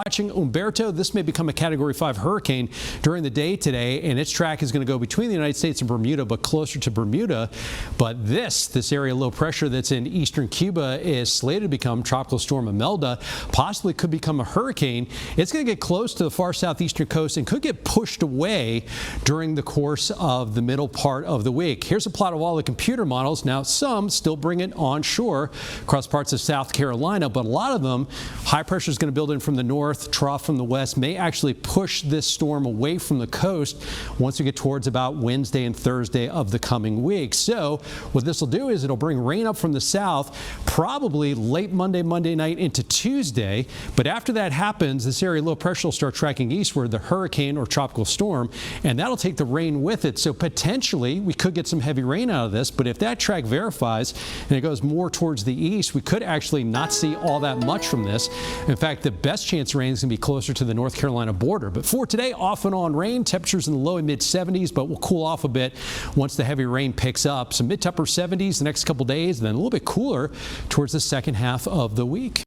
Watching Umberto, this may become a Category 5 hurricane during the day today, and its track is going to go between the United States and Bermuda, but closer to Bermuda. But this area low pressure that's in eastern Cuba is slated to become Tropical Storm Imelda, possibly could become a hurricane. It's going to get close to the far southeastern coast and could get pushed away during the course of the middle part of the week. Here's a plot of all the computer models. Now, some still bring it onshore across parts of South Carolina, but a lot of them, high pressure is going to build in from the north, trough from the west, may actually push this storm away from the coast once we get towards about Wednesday and Thursday of the coming week. So what this will do is it'll bring rain up from the south, probably late Monday night into Tuesday. But after that happens, this area low pressure will start tracking eastward, the hurricane or tropical storm, and that'll take the rain with it. So potentially we could get some heavy rain out of this, but if that track verifies and it goes more towards the east, we could actually not see all that much from this. In fact, the best chance of rain is going to be closer to the North Carolina border. But for today, off and on rain, temperatures in the low and mid 70s, but we'll cool off a bit once the heavy rain picks up. Some mid to upper 70s the next couple days, and then a little bit cooler towards the second half of the week.